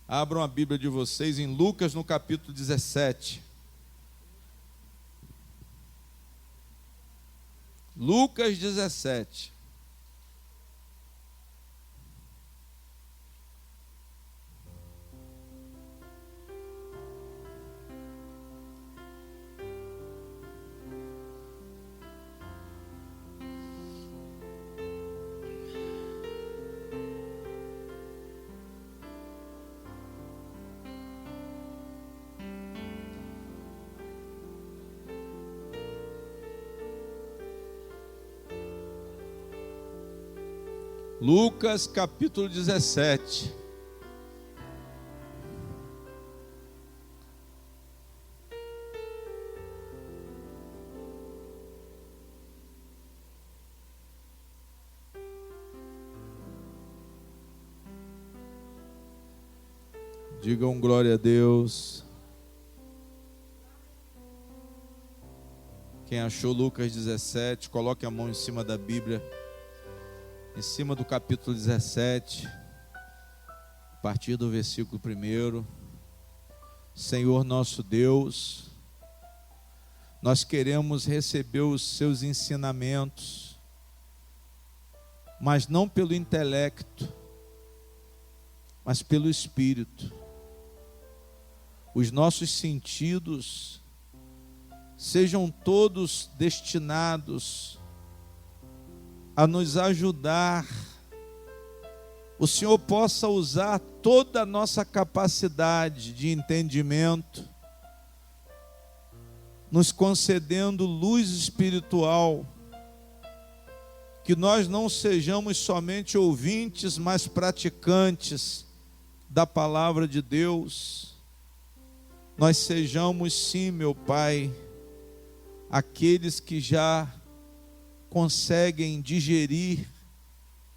Abram a Bíblia de vocês em Lucas, no capítulo 17. Lucas 17. Lucas capítulo 17. Digam glória a Deus. Quem achou Lucas 17, coloque a mão em cima da Bíblia. Em cima do capítulo 17, a partir do versículo 1. Senhor nosso Deus, nós queremos receber os seus ensinamentos, mas não pelo intelecto, mas pelo Espírito. Os nossos sentidos sejam todos destinados a nos ajudar. O Senhor possa usar toda a nossa capacidade de entendimento, nos concedendo luz espiritual, que nós não sejamos somente ouvintes, mas praticantes da palavra de Deus. Nós sejamos, sim, meu Pai, aqueles que já conseguem digerir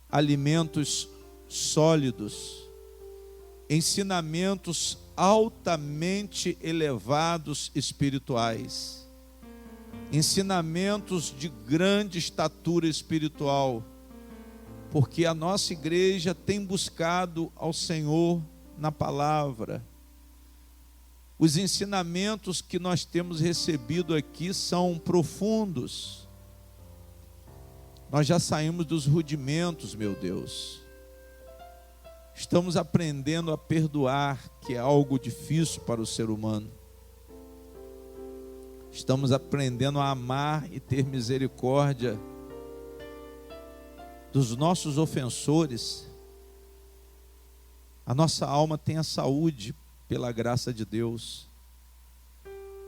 alimentos sólidos, ensinamentos altamente elevados espirituais, ensinamentos de grande estatura espiritual, porque a nossa igreja tem buscado ao Senhor na palavra. Os ensinamentos que nós temos recebido aqui são profundos. Nós já saímos dos rudimentos, meu Deus. Estamos aprendendo a perdoar, que é algo difícil para o ser humano. Estamos aprendendo a amar e ter misericórdia dos nossos ofensores. A nossa alma tenha saúde pela graça de Deus.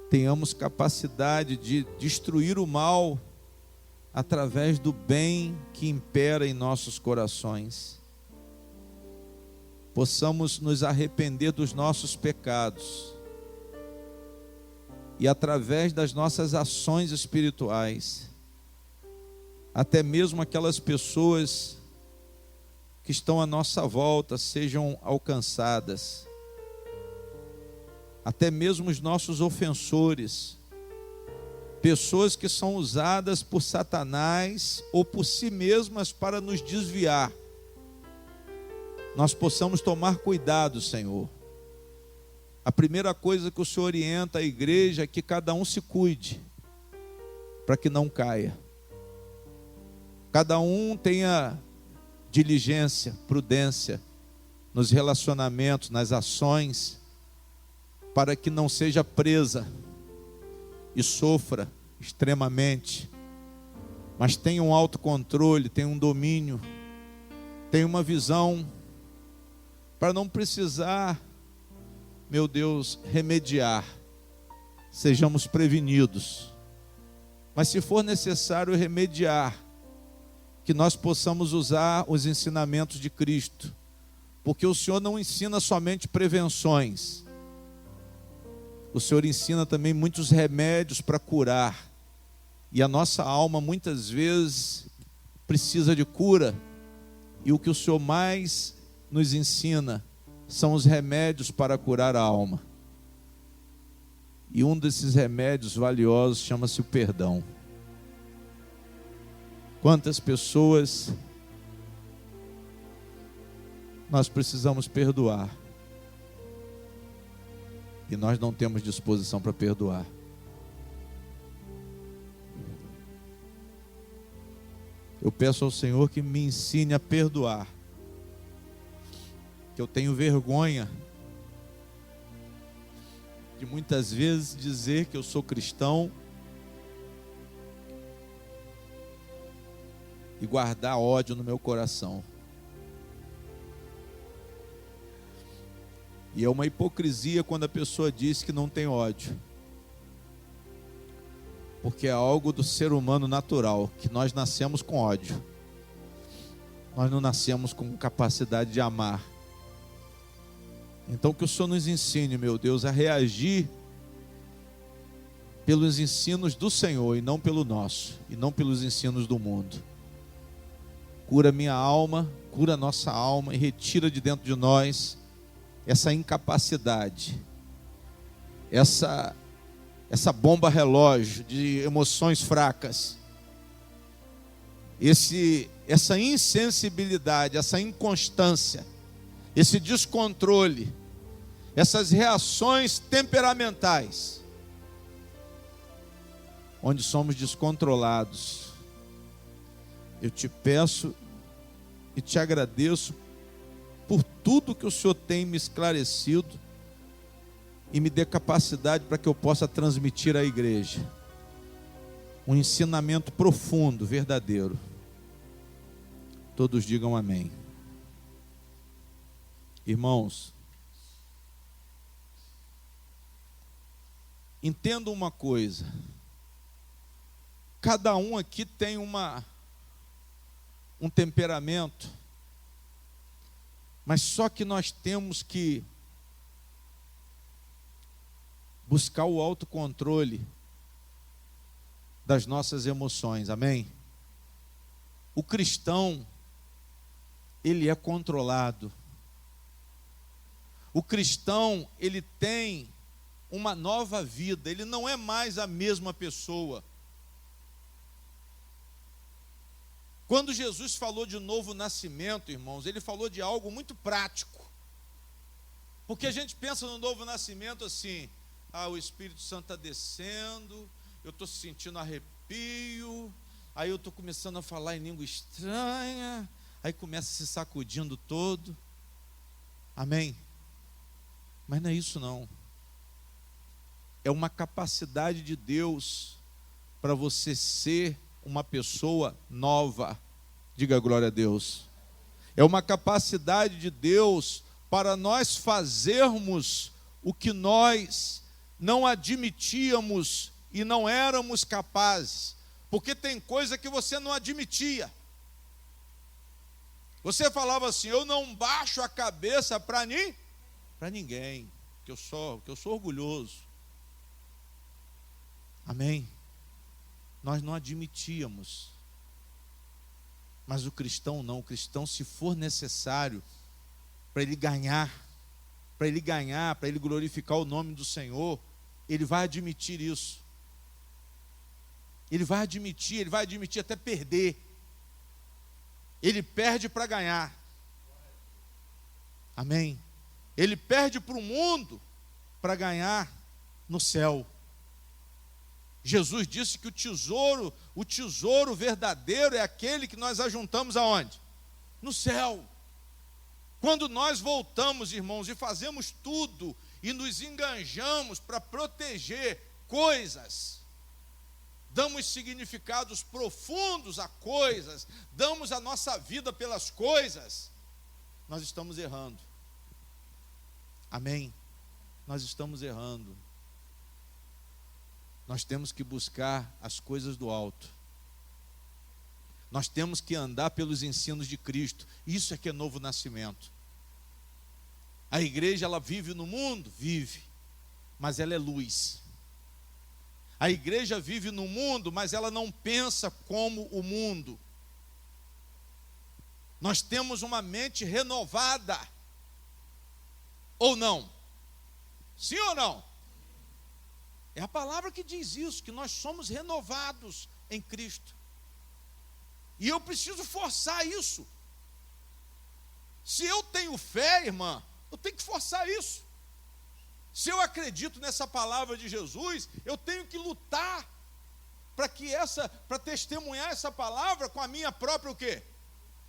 Tenhamos capacidade de destruir o mal através do bem que impera em nossos corações. Possamos nos arrepender dos nossos pecados e através das nossas ações espirituais, até mesmo aquelas pessoas que estão à nossa volta sejam alcançadas, até mesmo os nossos ofensores, pessoas que são usadas por Satanás ou por si mesmas para nos desviar. Nós possamos tomar cuidado, Senhor. A primeira coisa que o Senhor orienta a igreja é que cada um se cuide, para que não caia. Cada um tenha diligência, prudência nos relacionamentos, nas ações, para que não seja presa e sofra extremamente, mas tenha um autocontrole, tenha um domínio, tenha uma visão, para não precisar, meu Deus, remediar. Sejamos prevenidos, mas se for necessário remediar, que nós possamos usar os ensinamentos de Cristo, porque o Senhor não ensina somente prevenções, o Senhor ensina também muitos remédios para curar, e a nossa alma muitas vezes precisa de cura, e o que o Senhor mais nos ensina são os remédios para curar a alma, e um desses remédios valiosos chama-se o perdão. Quantas pessoas nós precisamos perdoar, e nós não temos disposição para perdoar. Eu peço ao Senhor que me ensine a perdoar, que eu tenho vergonha de muitas vezes dizer que eu sou cristão e guardar ódio no meu coração. E é uma hipocrisia quando a pessoa diz que não tem ódio, porque é algo do ser humano natural, que nós nascemos com ódio. Nós não nascemos com capacidade de amar. Então que o Senhor nos ensine, meu Deus, a reagir pelos ensinos do Senhor e não pelo nosso, e não pelos ensinos do mundo. Cura minha alma, cura nossa alma e retira de dentro de nós essa incapacidade, essa bomba relógio de emoções fracas, essa insensibilidade, essa inconstância, esse descontrole, essas reações temperamentais, onde somos descontrolados. Eu te peço e te agradeço por tudo que o Senhor tem me esclarecido e me dê capacidade para que eu possa transmitir à igreja um ensinamento profundo, verdadeiro. Todos digam amém. Irmãos, entenda uma coisa: cada um aqui tem um temperamento, mas só que nós temos que buscar o autocontrole das nossas emoções, amém? O cristão, ele é controlado. O cristão, ele tem uma nova vida, ele não é mais a mesma pessoa. Quando Jesus falou de novo nascimento, irmãos, ele falou de algo muito prático. Porque a gente pensa no novo nascimento assim: o Espírito Santo está descendo, eu estou sentindo arrepio, aí eu estou começando a falar em língua estranha, aí começa se sacudindo todo. Amém? Mas não é isso não. É uma capacidade de Deus para você ser uma pessoa nova. Diga glória a Deus. É uma capacidade de Deus para nós fazermos o que nós não admitíamos e não éramos capazes. Porque tem coisa que você não admitia. Você falava assim: eu não baixo a cabeça para ninguém, que eu sou orgulhoso. Amém? Nós não admitíamos. Mas o cristão não. O cristão, se for necessário, para ele ganhar, para ele glorificar o nome do Senhor, ele vai admitir isso. Ele vai admitir até perder. Ele perde para ganhar. Amém? Ele perde para o mundo para ganhar no céu. Jesus disse que o tesouro verdadeiro é aquele que nós ajuntamos aonde? No céu. Quando nós voltamos, irmãos, e fazemos tudo e nos enganjamos para proteger coisas, damos significados profundos a coisas, damos a nossa vida pelas coisas, nós estamos errando. Amém? Nós estamos errando. Nós temos que buscar as coisas do alto. Nós temos que andar pelos ensinos de Cristo. Isso é que é novo nascimento. A igreja, ela vive no mundo? Vive. Mas ela é luz. A igreja vive no mundo, mas ela não pensa como o mundo. Nós temos uma mente renovada. Ou não? Sim ou não? É a palavra que diz isso, que nós somos renovados em Cristo. E eu preciso forçar isso. Se eu tenho fé, irmã, eu tenho que forçar isso. Se eu acredito nessa palavra de Jesus, eu tenho que lutar para testemunhar essa palavra com a minha própria o quê?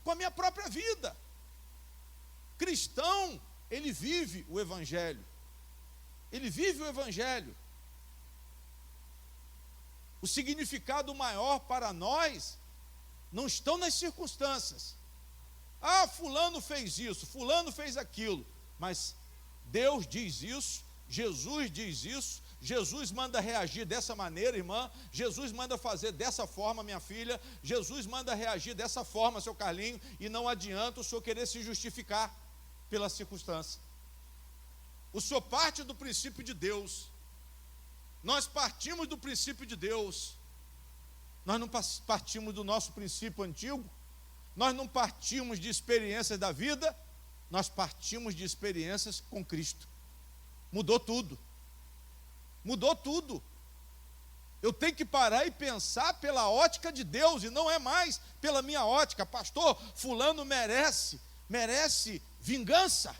Com a minha própria vida. Cristão, ele vive o evangelho. Ele vive o evangelho. O significado maior para nós não estão nas circunstâncias. Ah, fulano fez isso, fulano fez aquilo. Mas Deus diz isso, Jesus diz isso, Jesus manda reagir dessa maneira, irmã. Jesus manda fazer dessa forma, minha filha. Jesus manda reagir dessa forma, seu Carlinho. E não adianta o senhor querer se justificar pela circunstância. O senhor parte do princípio de Deus. Nós partimos do princípio de Deus. Nós não partimos do nosso princípio antigo. Nós não partimos de experiências da vida. Nós partimos de experiências com Cristo. Mudou tudo. Mudou tudo. Eu tenho que parar e pensar pela ótica de Deus, e não é mais pela minha ótica. Pastor, fulano merece vingança.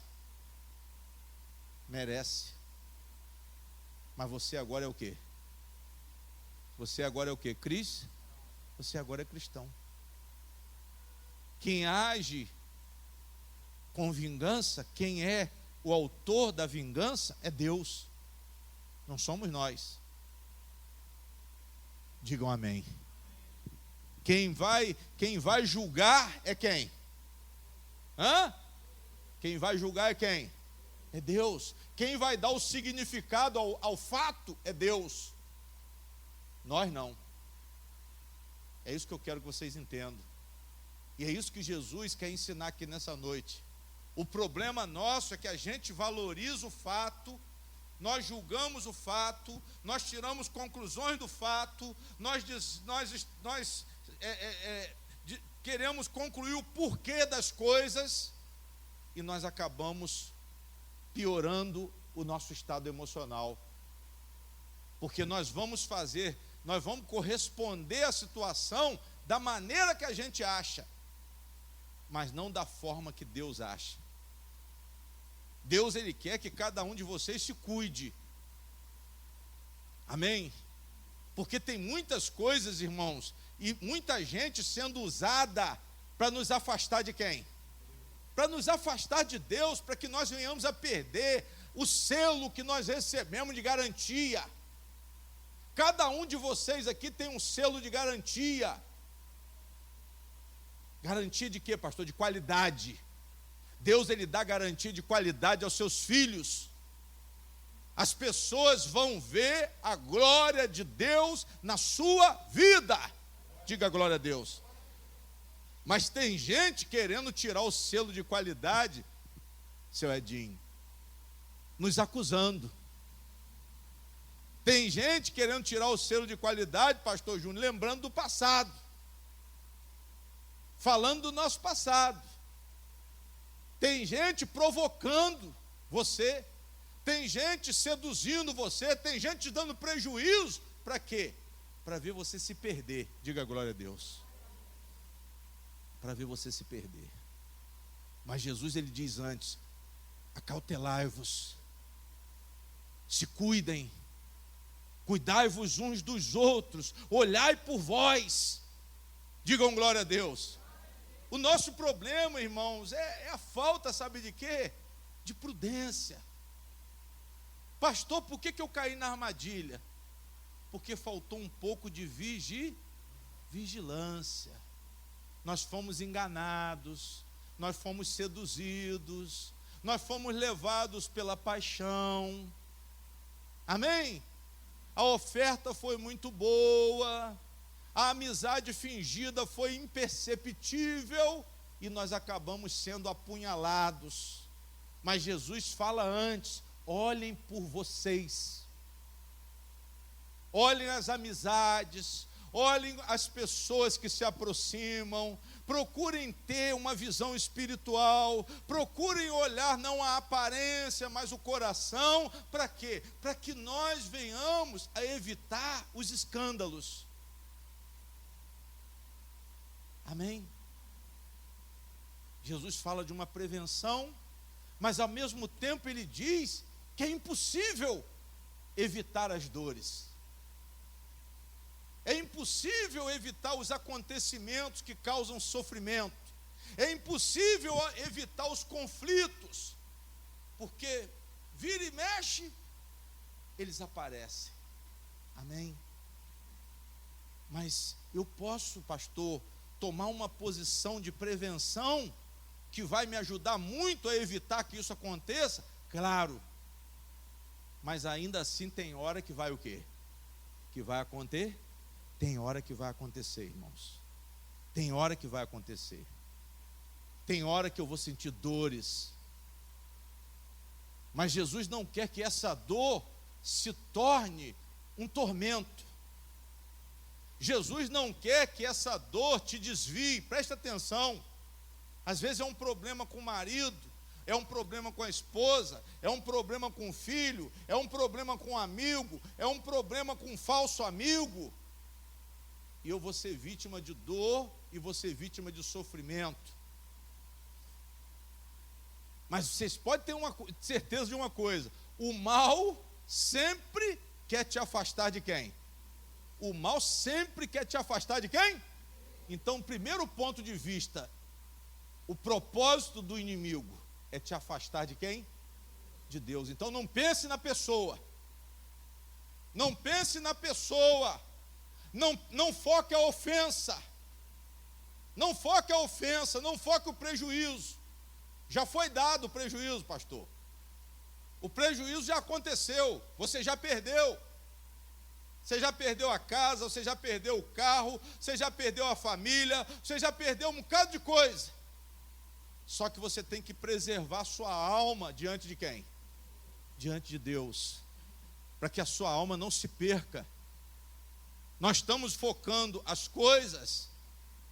Merece. Mas você agora é o quê? Você agora é o quê? Cris? Você agora é cristão. Quem age com vingança, quem é o autor da vingança é Deus. Não somos nós. Digam amém. Quem vai julgar é quem? Quem vai julgar é quem? É Deus. Quem vai dar o significado ao fato é Deus. Nós não. É isso que eu quero que vocês entendam. E é isso que Jesus quer ensinar aqui nessa noite. O problema nosso é que a gente valoriza o fato, nós julgamos o fato, nós tiramos conclusões do fato, nós queremos concluir o porquê das coisas e nós acabamos piorando o nosso estado emocional. Porque nós vamos corresponder à situação da maneira que a gente acha, mas não da forma que Deus acha. Deus, Ele quer que cada um de vocês se cuide. Amém? Porque tem muitas coisas, irmãos, e muita gente sendo usada para nos afastar de quem? Para nos afastar de Deus, para que nós venhamos a perder o selo que nós recebemos de garantia. Cada um de vocês aqui tem um selo de garantia. Garantia de quê, pastor? De qualidade. Deus, Ele dá garantia de qualidade aos seus filhos. As pessoas vão ver a glória de Deus na sua vida. Diga glória a Deus. Mas tem gente querendo tirar o selo de qualidade, seu Edinho, nos acusando. Tem gente querendo tirar o selo de qualidade, pastor Júnior, lembrando do passado. Falando do nosso passado. Tem gente provocando você. Tem gente seduzindo você. Tem gente te dando prejuízo. Para quê? Para ver você se perder. Diga glória a Deus. Para ver você se perder. Mas Jesus, Ele diz antes: acautelai-vos, se cuidem, cuidai-vos uns dos outros, olhai por vós. Digam glória a Deus. O nosso problema, irmãos, é a falta, sabe de quê? De prudência. Pastor, por que eu caí na armadilha? Porque faltou um pouco de vigilância. Nós fomos enganados, nós fomos seduzidos, nós fomos levados pela paixão. Amém? A oferta foi muito boa, a amizade fingida foi imperceptível e nós acabamos sendo apunhalados. Mas Jesus fala antes: olhem por vocês, olhem as amizades, olhem as pessoas que se aproximam, procurem ter uma visão espiritual, procurem olhar não a aparência, mas o coração. Para quê? Para que nós venhamos a evitar os escândalos. Amém? Jesus fala de uma prevenção, mas ao mesmo tempo Ele diz que é impossível evitar as dores. É impossível evitar os acontecimentos que causam sofrimento. É impossível evitar os conflitos, porque vira e mexe, eles aparecem. Amém? Mas eu posso, pastor, tomar uma posição de prevenção que vai me ajudar muito a evitar que isso aconteça? Claro. Mas ainda assim tem hora que vai o quê? Que vai acontecer? Tem hora que vai acontecer, irmãos. Tem hora que vai acontecer. Tem hora que eu vou sentir dores. Mas Jesus não quer que essa dor se torne um tormento. Jesus não quer que essa dor te desvie. Presta atenção. Às vezes é um problema com o marido, é um problema com a esposa, é um problema com o filho, é um problema com um amigo, é um problema com um falso amigo. E eu vou ser vítima de dor e vou ser vítima de sofrimento. Mas vocês podem ter certeza de uma coisa: o mal sempre quer te afastar de quem? O mal sempre quer te afastar de quem? Então, primeiro ponto de vista, o propósito do inimigo é te afastar de quem? De Deus. Então não pense na pessoa. Não pense na pessoa. Não foque a ofensa. Não foque a ofensa, não foque o prejuízo. Já foi dado o prejuízo, pastor. O prejuízo já aconteceu, você já perdeu. Você já perdeu a casa, você já perdeu o carro, você já perdeu a família, você já perdeu um bocado de coisa. Só que você tem que preservar sua alma diante de quem? Diante de Deus, para que a sua alma não se perca. Nós estamos focando as coisas,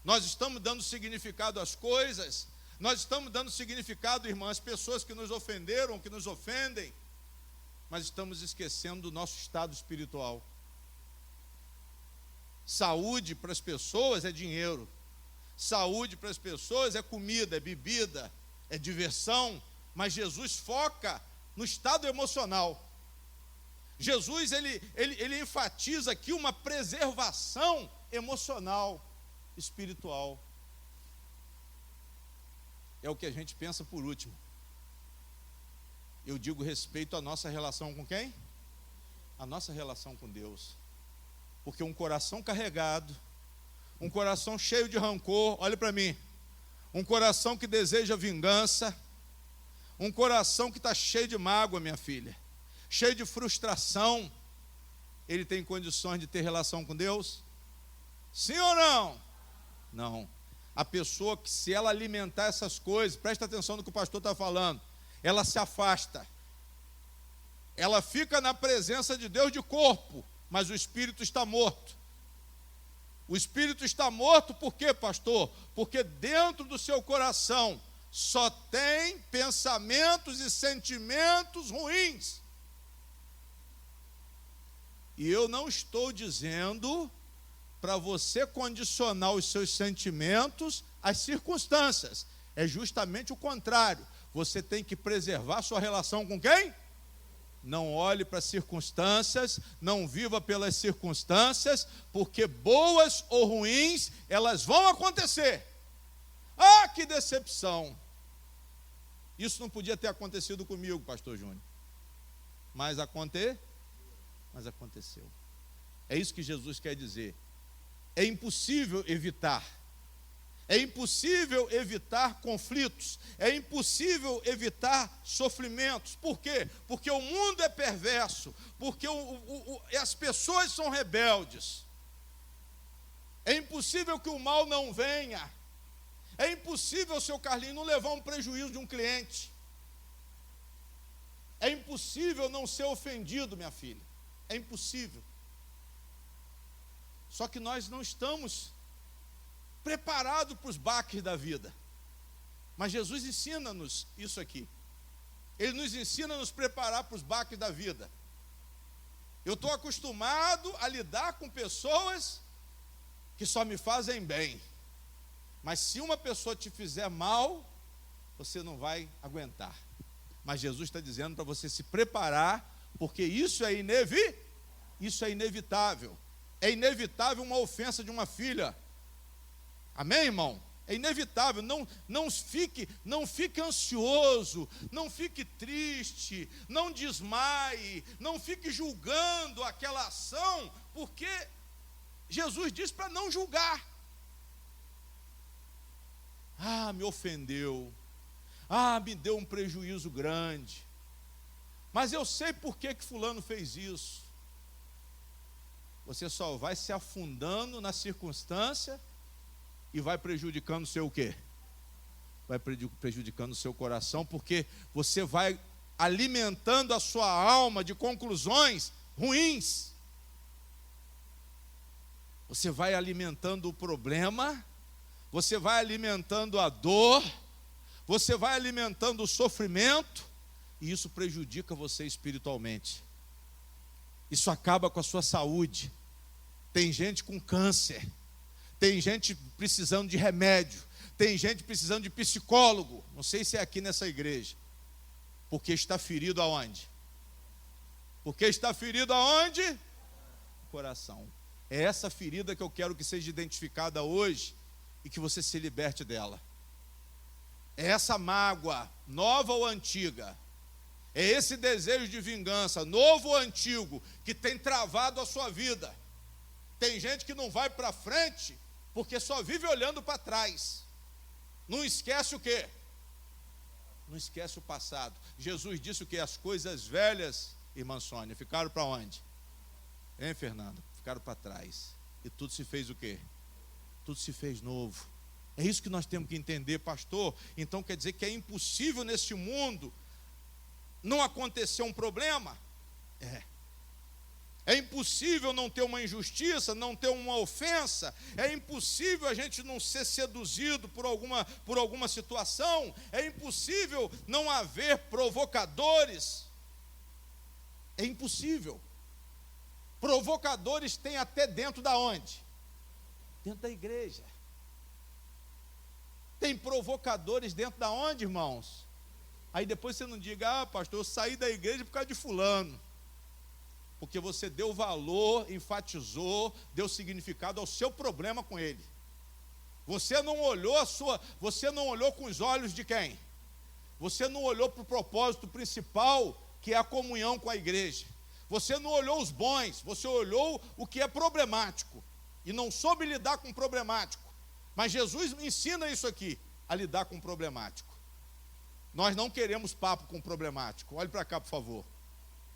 nós estamos dando significado às coisas, nós estamos dando significado, irmã, às pessoas que nos ofenderam, que nos ofendem, mas estamos esquecendo do nosso estado espiritual. Saúde para as pessoas é dinheiro. Saúde para as pessoas é comida, é bebida, é diversão, mas Jesus foca no estado emocional. Jesus, ele enfatiza aqui uma preservação emocional, espiritual. É o que a gente pensa por último. Eu digo respeito à nossa relação com quem? A nossa relação com Deus. Porque um coração carregado, um coração cheio de rancor, olha para mim, um coração que deseja vingança, um coração que está cheio de mágoa, minha filha, cheio de frustração, ele tem condições de ter relação com Deus? Sim ou não? Não. A pessoa que, se ela alimentar essas coisas, presta atenção no que o pastor está falando, ela se afasta, ela fica na presença de Deus de corpo, mas o espírito está morto. O espírito está morto por quê, pastor? Porque dentro do seu coração só tem pensamentos e sentimentos ruins. E eu não estou dizendo para você condicionar os seus sentimentos às circunstâncias. É justamente o contrário. Você tem que preservar sua relação com quem? Não olhe para as circunstâncias, não viva pelas circunstâncias, porque boas ou ruins, elas vão acontecer. Ah, que decepção! Isso não podia ter acontecido comigo, pastor Júnior. Mas aconteceu. É isso que Jesus quer dizer. É impossível evitar. É impossível evitar conflitos, é impossível evitar sofrimentos. Por quê? Porque o mundo é perverso, porque as pessoas são rebeldes. É impossível que o mal não venha. É impossível, seu Carlinhos, não levar um prejuízo de um cliente. É impossível não ser ofendido, minha filha. É impossível. Só que nós não estamos preparado para os baques da vida. Mas Jesus ensina-nos isso aqui. Ele nos ensina a nos preparar para os baques da vida. Eu estou acostumado a lidar com pessoas que só me fazem bem. Mas se uma pessoa te fizer mal, você não vai aguentar. Mas Jesus está dizendo para você se preparar, porque isso é inevitável. É inevitável uma ofensa de uma filha. Amém, irmão? É inevitável. Não fique ansioso, não fique triste, não desmaie, não fique julgando aquela ação, porque Jesus disse para não julgar. Ah, me ofendeu. Ah, me deu um prejuízo grande. Mas eu sei por que fulano fez isso. Você só vai se afundando na circunstância e vai prejudicando o seu o quê? Vai prejudicando o seu coração, porque você vai alimentando a sua alma de conclusões ruins. Você vai alimentando o problema, você vai alimentando a dor, você vai alimentando o sofrimento, e isso prejudica você espiritualmente. Isso acaba com a sua saúde. Tem gente com câncer, tem gente precisando de remédio, tem gente precisando de psicólogo. Não sei se é aqui nessa igreja. Porque está ferido aonde? Porque está ferido aonde? No coração. É essa ferida que eu quero que seja identificada hoje e que você se liberte dela. É essa mágoa, nova ou antiga, é esse desejo de vingança, novo ou antigo, que tem travado a sua vida. Tem gente que não vai para frente porque só vive olhando para trás. Não esquece o quê? Não esquece o passado. Jesus disse o quê? As coisas velhas, irmã Sônia, ficaram para onde? Hein, Fernando? Ficaram para trás. E tudo se fez o quê? Tudo se fez novo. É isso que nós temos que entender, pastor. Então quer dizer que é impossível nesse mundo não acontecer um problema? É impossível não ter uma injustiça, não ter uma ofensa. É impossível a gente não ser seduzido por alguma situação. É impossível não haver provocadores. É impossível. Provocadores tem até dentro da onde? Dentro da igreja. Tem provocadores dentro da onde, irmãos? Aí depois você não diga, pastor, eu saí da igreja por causa de fulano. Porque você deu valor, enfatizou, deu significado ao seu problema com ele. Você não olhou com os olhos de quem? Você não olhou para o propósito principal, que é a comunhão com a igreja. Você não olhou os bons, você olhou o que é problemático. E não soube lidar com o problemático. Mas Jesus ensina isso aqui, a lidar com o problemático. Nós não queremos papo com o problemático. Olhe para cá, por favor.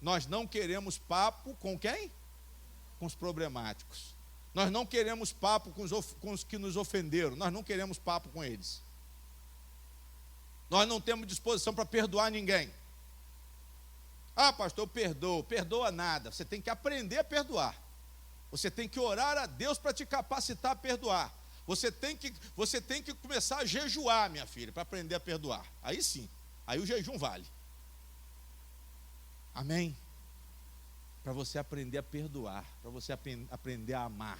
Nós não queremos papo com quem? Com os problemáticos. Nós não queremos papo com os que nos ofenderam. Nós não queremos papo com eles. Nós não temos disposição para perdoar ninguém. Ah, pastor, eu perdoo. Perdoa nada. Você tem que aprender a perdoar. Você tem que orar a Deus para te capacitar a perdoar. Você tem que começar a jejuar, minha filha, para aprender a perdoar. Aí sim. Aí o jejum vale. Amém? Para você aprender a perdoar, para você aprender a amar,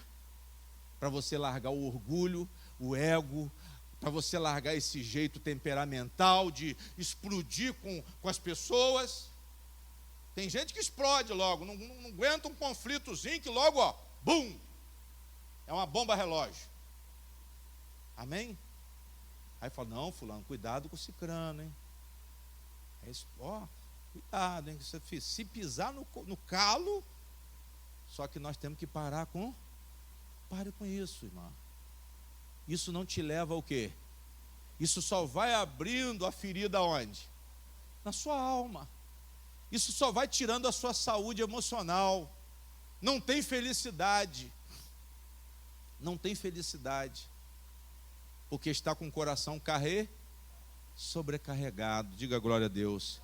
para você largar o orgulho, o ego, para você largar esse jeito temperamental de explodir com as pessoas. Tem gente que explode logo, não aguenta um conflitozinho que logo, bum, é uma bomba relógio. Amém? Aí fala, não, fulano, cuidado com o cicrano, hein? É isso, cuidado, hein? Se pisar no calo, só que nós temos que parar com... Pare com isso, irmão. Isso não te leva ao quê? Isso só vai abrindo a ferida onde? Na sua alma. Isso só vai tirando a sua saúde emocional. Não tem felicidade. Não tem felicidade. Porque está com o coração sobrecarregado. Diga glória a Deus.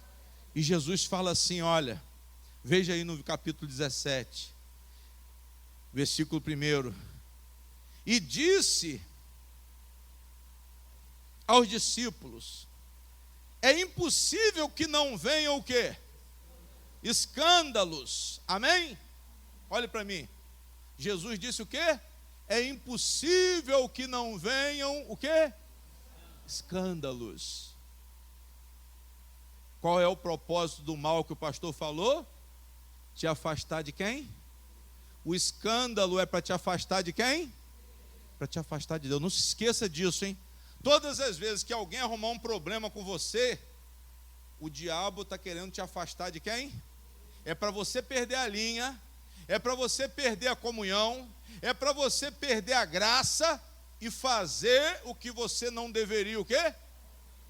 E Jesus fala assim, olha, veja aí no capítulo 17, versículo 1. E disse aos discípulos, é impossível que não venham o quê? Escândalos. Amém? Olhe para mim. Jesus disse o quê? É impossível que não venham o quê? Escândalos. Qual é o propósito do mal que o pastor falou? Te afastar de quem? O escândalo é para te afastar de quem? Para te afastar de Deus. Não se esqueça disso, hein? Todas as vezes que alguém arrumar um problema com você, o diabo está querendo te afastar de quem? É para você perder a linha, é para você perder a comunhão, é para você perder a graça e fazer o que você não deveria, o quê?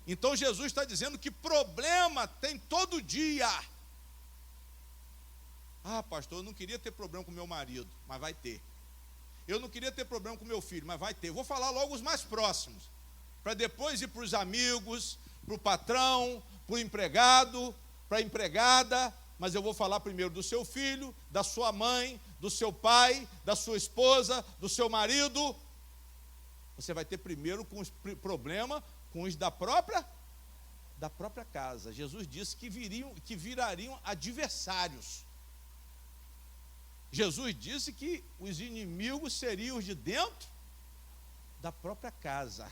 Então Jesus está dizendo que problema tem todo dia. Ah, pastor, eu não queria ter problema com meu marido, mas vai ter. Eu não queria ter problema com meu filho, mas vai ter. Vou falar logo os mais próximos, para depois ir para os amigos, para o patrão, para o empregado, para a empregada, mas eu vou falar primeiro do seu filho, da sua mãe, do seu pai, da sua esposa, do seu marido. Você vai ter primeiro com os problema com os da própria casa. Jesus disse que virariam adversários. Jesus disse que os inimigos seriam os de dentro da própria casa.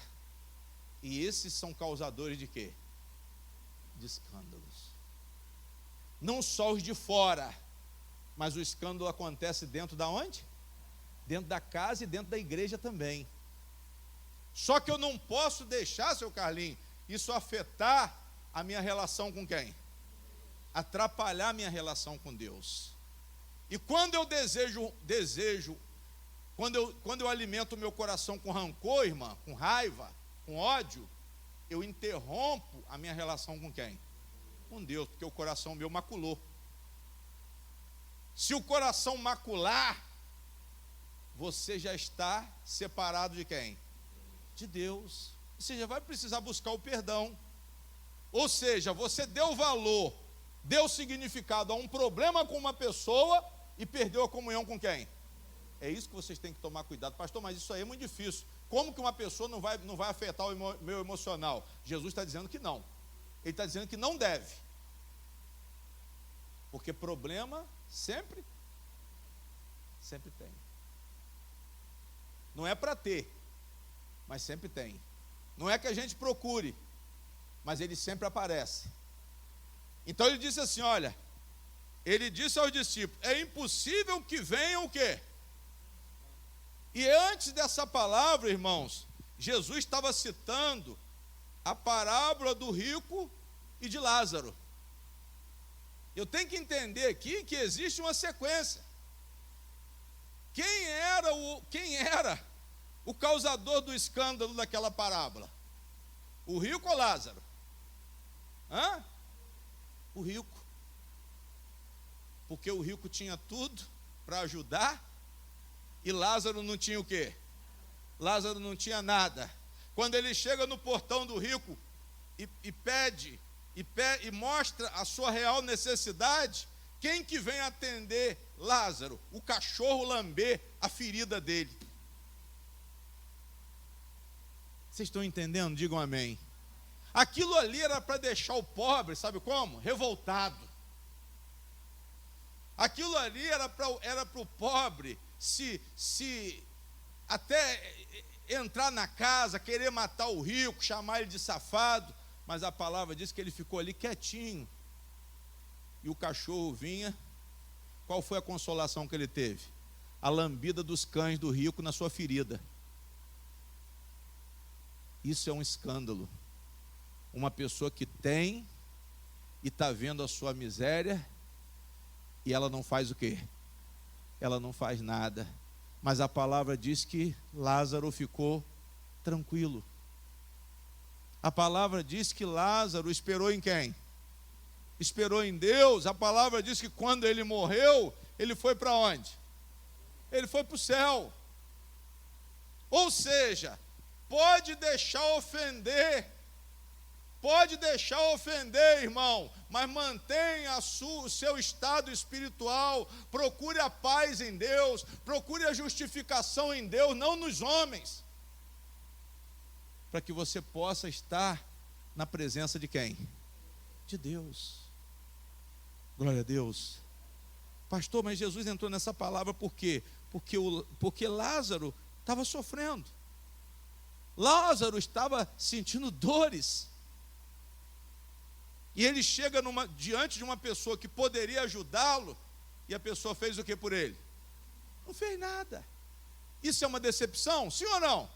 E esses são causadores de quê? De escândalos. Não só os de fora, mas o escândalo acontece dentro da onde? Dentro da casa e dentro da igreja também. Só que eu não posso deixar, seu Carlinhos, isso afetar a minha relação com quem? Atrapalhar a minha relação com Deus. E quando eu desejo, quando eu alimento o meu coração com rancor, irmã, com raiva, com ódio, eu interrompo a minha relação com quem? Com Deus, porque o coração meu maculou. Se o coração macular, você já está separado de quem? De Deus. Você já vai precisar buscar o perdão. Ou seja, você deu valor, deu significado a um problema com uma pessoa e perdeu a comunhão com quem? É isso que vocês têm que tomar cuidado. Pastor, mas isso aí é muito difícil. Como que uma pessoa não vai afetar o meu emocional? Jesus está dizendo que não. Ele está dizendo que não deve. Porque problema sempre tem. Não é para ter, mas sempre tem. Não é que a gente procure, mas ele sempre aparece. Então ele disse assim, olha, ele disse aos discípulos, é impossível que venham o quê? E antes dessa palavra, irmãos, Jesus estava citando a parábola do rico e de Lázaro. Eu tenho que entender aqui que existe uma sequência. Quem era o causador do escândalo daquela parábola? O rico ou Lázaro? O rico. Porque o rico tinha tudo para ajudar e Lázaro não tinha o quê? Lázaro não tinha nada. Quando ele chega no portão do rico e pede e mostra a sua real necessidade, quem que vem atender Lázaro? O cachorro lamber a ferida dele. Vocês estão entendendo? Digam amém. Aquilo ali era para deixar o pobre, sabe como? Revoltado. Aquilo ali era para o pobre se até entrar na casa, querer matar o rico, chamar ele de safado, mas a palavra diz que ele ficou ali quietinho. E o cachorro vinha. Qual foi a consolação que ele teve? A lambida dos cães do rico na sua ferida. Isso é um escândalo. Uma pessoa que tem e está vendo a sua miséria e ela não faz o quê? Ela não faz nada. Mas a palavra diz que Lázaro ficou tranquilo. A palavra diz que Lázaro esperou em quem? Esperou em Deus. A palavra diz que quando ele morreu, ele foi para onde? Ele foi para o céu. Ou seja, pode deixar ofender, irmão, mas mantenha o seu estado espiritual, procure a paz em Deus, procure a justificação em Deus, não nos homens, para que você possa estar na presença de quem? De Deus. Glória a Deus. Pastor, mas Jesus entrou nessa palavra por quê? Porque Lázaro estava sofrendo. Lázaro estava sentindo dores. E ele chega diante de uma pessoa que poderia ajudá-lo, e a pessoa fez o que por ele? Não fez nada. Isso é uma decepção? Sim ou não?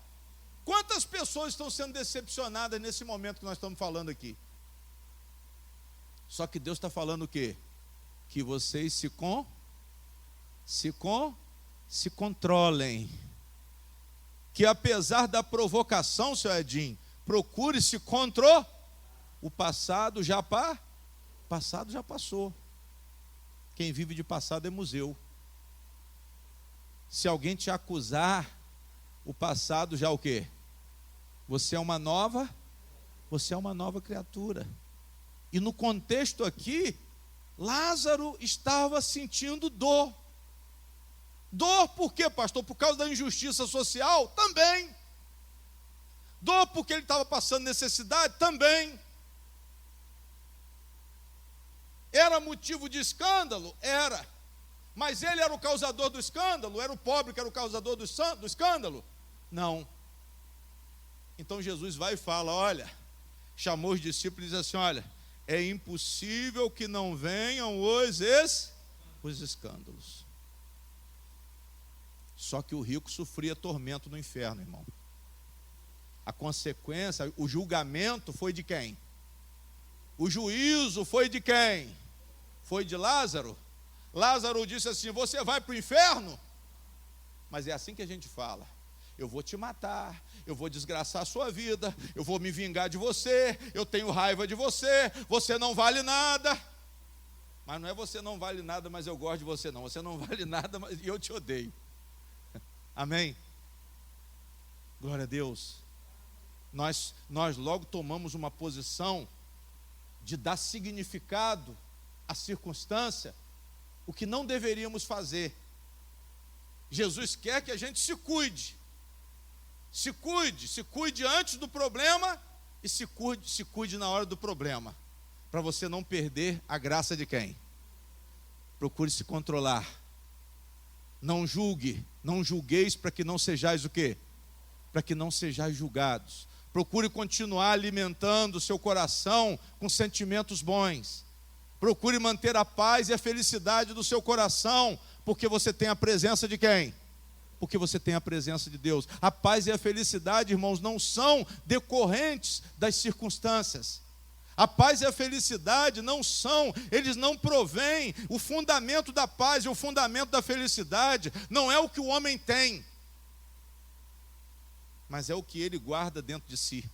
Quantas pessoas estão sendo decepcionadas nesse momento que nós estamos falando aqui? Só que Deus está falando o quê? Que vocês se controlem. Que apesar da provocação, seu Edinho, procure se controlar. O passado já passou. Quem vive de passado é museu. Se alguém te acusar, o passado já o quê? Você é uma nova criatura. E no contexto aqui, Lázaro estava sentindo dor. Dor por quê, pastor? Por causa da injustiça social? Também. Dor porque ele estava passando necessidade? Também. Era motivo de escândalo? Era. Mas ele era o causador do escândalo? Era o pobre que era o causador do escândalo? Não. Então Jesus vai e fala, olha, chamou os discípulos e diz assim, olha, é impossível que não venham os escândalos. Só que o rico sofria tormento no inferno, irmão. A consequência, o julgamento foi de quem? O juízo foi de quem? Foi de Lázaro. Lázaro disse assim, você vai para o inferno? Mas é assim que a gente fala. Eu vou te matar, eu vou desgraçar a sua vida, eu vou me vingar de você, eu tenho raiva de você, você não vale nada. Mas não é você não vale nada, mas eu gosto de você não. Você não vale nada, mas eu te odeio. Amém? Glória a Deus. Nós logo tomamos uma posição de dar significado à circunstância, o que não deveríamos fazer. Jesus quer que a gente se cuide antes do problema e se cuide na hora do problema, para você não perder a graça de quem? Procure se controlar. Não julgueis para que não sejais o quê? Para que não sejais julgados. Procure continuar alimentando o seu coração com sentimentos bons. Procure manter a paz e a felicidade do seu coração, porque você tem a presença de quem? Porque você tem a presença de Deus. A paz e a felicidade, irmãos, não são decorrentes das circunstâncias. A paz e a felicidade eles não provêm. O fundamento da paz e o fundamento da felicidade não é o que o homem tem, mas é o que ele guarda dentro de si.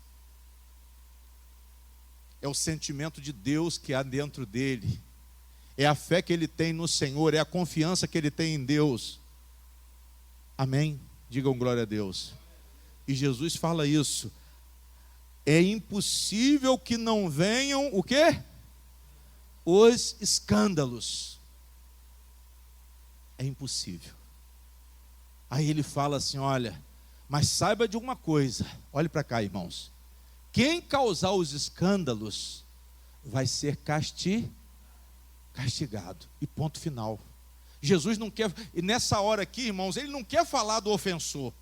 É o sentimento de Deus que há dentro dele. É a fé que ele tem no Senhor, é a confiança que ele tem em Deus. Amém? Digam glória a Deus. E Jesus fala isso. É impossível que não venham o quê? Os escândalos. É impossível. Aí ele fala assim, olha, mas saiba de uma coisa. Olhe para cá, irmãos. Quem causar os escândalos vai ser castigado. E ponto final. Jesus não quer, e nessa hora aqui, irmãos, ele não quer falar do ofensor.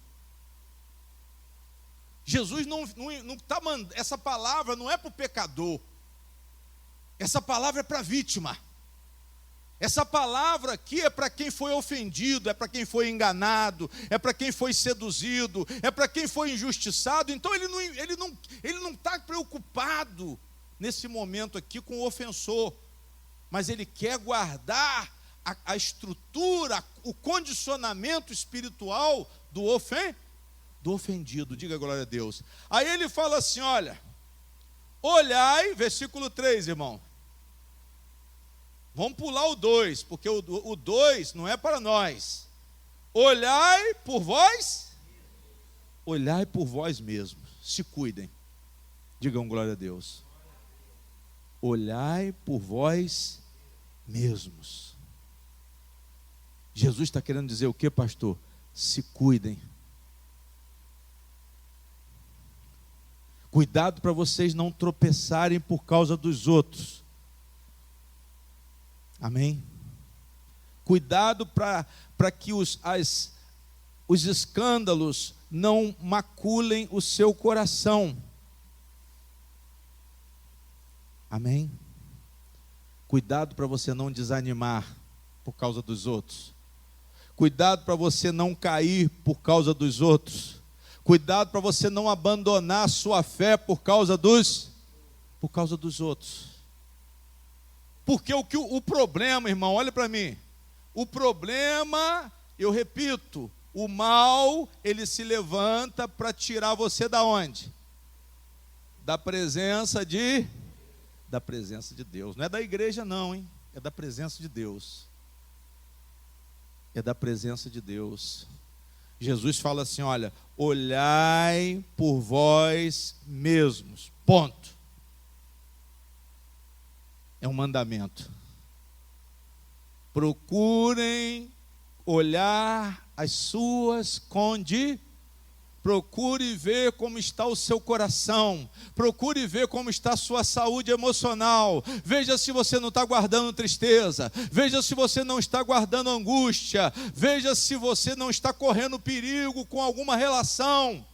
Jesus não está mandando, essa palavra não é para o pecador. Essa palavra é para a vítima. Essa palavra aqui é para quem foi ofendido, é para quem foi enganado, é para quem foi seduzido, é para quem foi injustiçado. Então ele não está preocupado nesse momento aqui com o ofensor, mas ele quer guardar a estrutura, o condicionamento espiritual do ofendido. Diga glória a Deus. Aí ele fala assim, olha, olhai, versículo 3, irmão. Vamos pular o 2, porque o 2 não é para nós. Olhai por vós mesmos. Se cuidem. Digam glória a Deus. Olhai por vós mesmos. Jesus está querendo dizer o que, pastor? Se cuidem. Cuidado para vocês não tropeçarem por causa dos outros. Amém? Cuidado para que os escândalos não maculem o seu coração. Amém? Cuidado para você não desanimar por causa dos outros. Cuidado para você não cair por causa dos outros. Cuidado para você não abandonar a sua fé por causa dos outros. Porque o problema, irmão, olha para mim. O problema, eu repito, o mal, ele se levanta para tirar você da onde? Da presença de Deus. Não é da igreja não, hein? É da presença de Deus. É da presença de Deus. Jesus fala assim, olha, olhai por vós mesmos, ponto. É um mandamento. Procurem olhar as suas condições. Procure ver como está o seu coração. Procure ver como está a sua saúde emocional. Veja se você não está guardando tristeza. Veja se você não está guardando angústia. Veja se você não está correndo perigo com alguma relação.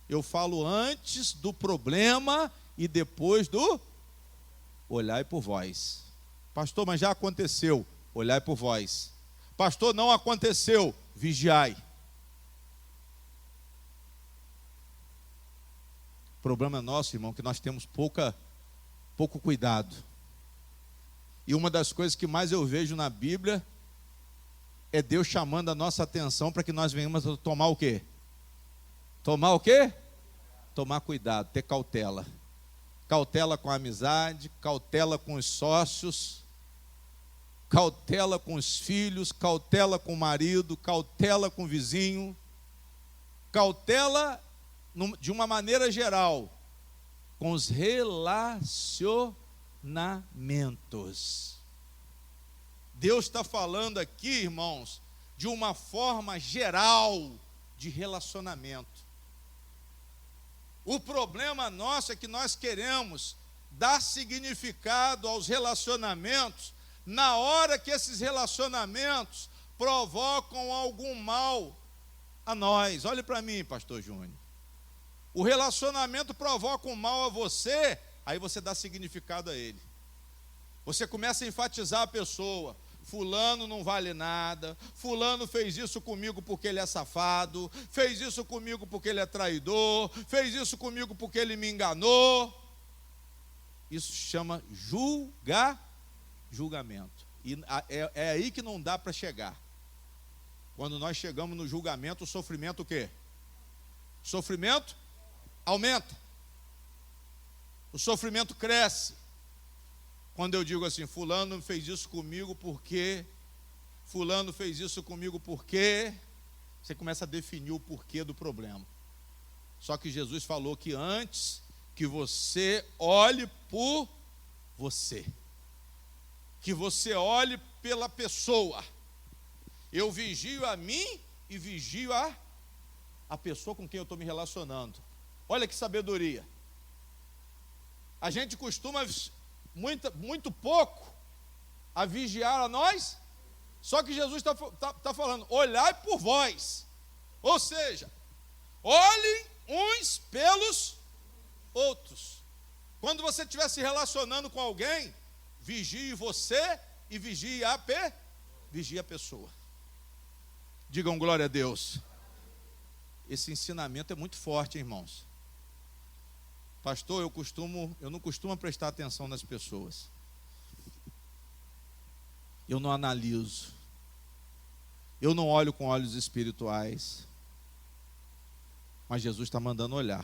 Eu falo antes do problema e depois do olhai por vós. Pastor, mas já aconteceu. Olhai por vós. Pastor, não aconteceu. Vigiai. O problema nosso, irmão, que nós temos pouco cuidado. E uma das coisas que mais eu vejo na Bíblia é Deus chamando a nossa atenção para que nós venhamos a tomar o quê? Tomar o quê? Tomar cuidado, ter cautela. Cautela com a amizade, cautela com os sócios, cautela com os filhos, cautela com o marido, cautela com o vizinho, cautela de uma maneira geral, com os relacionamentos. Deus está falando aqui, irmãos, de uma forma geral de relacionamento. O problema nosso é que nós queremos dar significado aos relacionamentos na hora que esses relacionamentos provocam algum mal a nós. Olhe para mim, pastor Júnior. O relacionamento provoca um mal a você, aí você dá significado a ele. Você começa a enfatizar a pessoa. Fulano não vale nada, fulano fez isso comigo porque ele é safado, fez isso comigo porque ele é traidor, fez isso comigo porque ele me enganou. Isso chama julgamento. E é aí que não dá para chegar. Quando nós chegamos no julgamento, o sofrimento o quê? O sofrimento aumenta. O sofrimento cresce. Quando eu digo assim, fulano fez isso comigo porque, fulano fez isso comigo porque, você começa a definir o porquê do problema. Só que Jesus falou que antes que você olhe por você, que você olhe pela pessoa, eu vigio a mim e vigio a pessoa com quem eu estou me relacionando. Olha que sabedoria. A gente costuma muito pouco a vigiar a nós, só que Jesus está falando, olhai por vós. Ou seja, olhem uns pelos outros. Quando você estiver se relacionando com alguém, vigie você e vigie a pessoa. Digam glória a Deus. Esse ensinamento é muito forte, irmãos. Pastor, eu não costumo prestar atenção nas pessoas. Eu não analiso. Eu não olho com olhos espirituais. Mas Jesus está mandando olhar.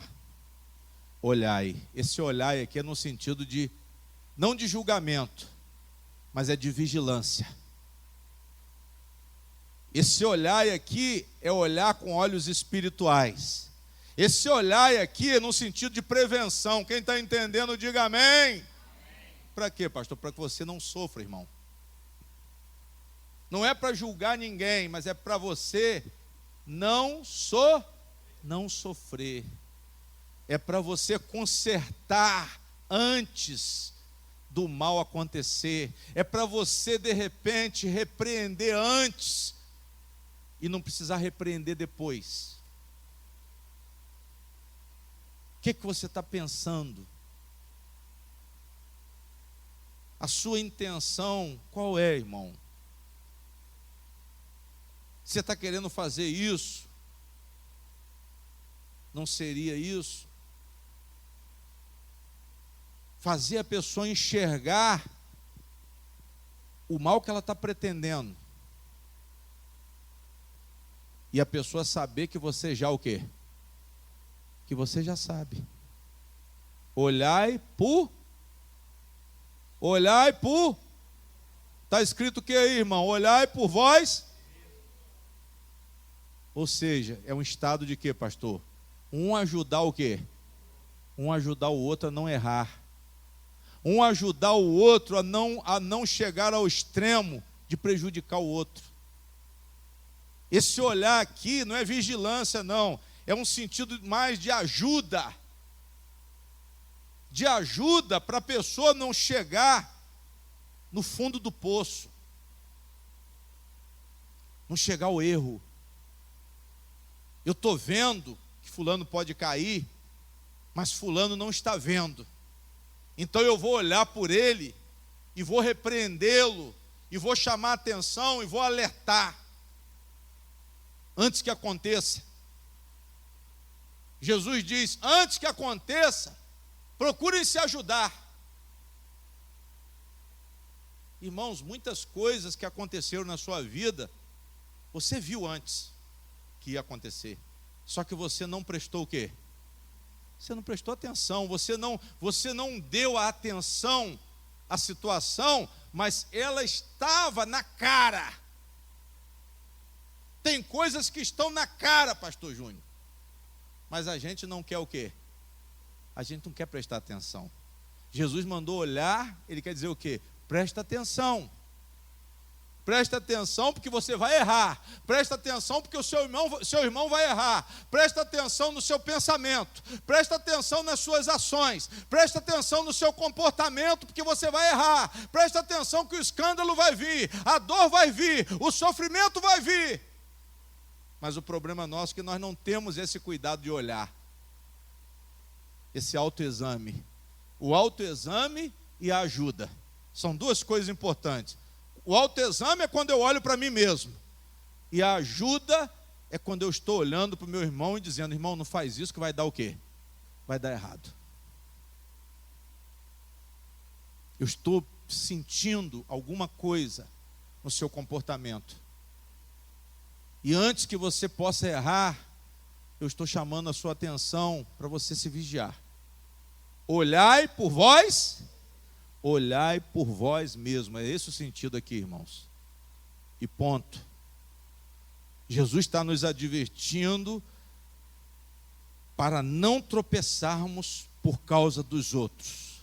Olhai. Esse olhai aqui é no sentido de, não de julgamento, mas é de vigilância. Esse olhai aqui é olhar com olhos espirituais. Esse olhar aqui é no sentido de prevenção. Quem está entendendo, diga amém. Para quê, pastor? Para que você não sofra, irmão. Não é para julgar ninguém, mas é para você não sofrer. É para você consertar antes do mal acontecer. É para você, de repente, repreender antes e não precisar repreender depois. O que você está pensando? A sua intenção qual é, irmão? Você está querendo fazer isso? Não seria isso? Fazer a pessoa enxergar o mal que ela está pretendendo. E a pessoa saber que você já o quê? Que você já sabe. Olhai por... Está escrito o que aí, irmão? Olhai por vós. Ou seja, é um estado de quê, pastor? Um ajudar o quê? Um ajudar o outro a não errar. Um ajudar o outro a não chegar ao extremo de prejudicar o outro. Esse olhar aqui não é vigilância, não. É um sentido mais de ajuda. De ajuda para a pessoa não chegar no fundo do poço. Não chegar ao erro. Eu estou vendo que fulano pode cair, mas fulano não está vendo. Então eu vou olhar por ele e vou repreendê-lo, e vou chamar a atenção e vou alertar antes que aconteça. Jesus diz: antes que aconteça, procurem se ajudar. Irmãos, muitas coisas que aconteceram na sua vida, você viu antes que ia acontecer. Só que você não prestou o quê? Você não prestou atenção, você não deu a atenção à situação, mas ela estava na cara. Tem coisas que estão na cara, pastor Júnior. Mas a gente não quer o quê? A gente não quer prestar atenção. Jesus mandou olhar, ele quer dizer o quê? Presta atenção. Presta atenção porque você vai errar. Presta atenção porque o seu irmão vai errar. Presta atenção no seu pensamento. Presta atenção nas suas ações. Presta atenção no seu comportamento porque você vai errar. Presta atenção que o escândalo vai vir, a dor vai vir, o sofrimento vai vir. Mas o problema nosso é que nós não temos esse cuidado de olhar. Esse autoexame. O autoexame e a ajuda. São duas coisas importantes. O autoexame é quando eu olho para mim mesmo. E a ajuda é quando eu estou olhando para o meu irmão e dizendo: irmão, não faz isso que vai dar o quê? Vai dar errado. Eu estou sentindo alguma coisa no seu comportamento. E antes que você possa errar, eu estou chamando a sua atenção para você se vigiar. Olhai por vós. Olhai por vós mesmo. É esse o sentido aqui, irmãos. E ponto. Jesus está nos advertindo para não tropeçarmos por causa dos outros.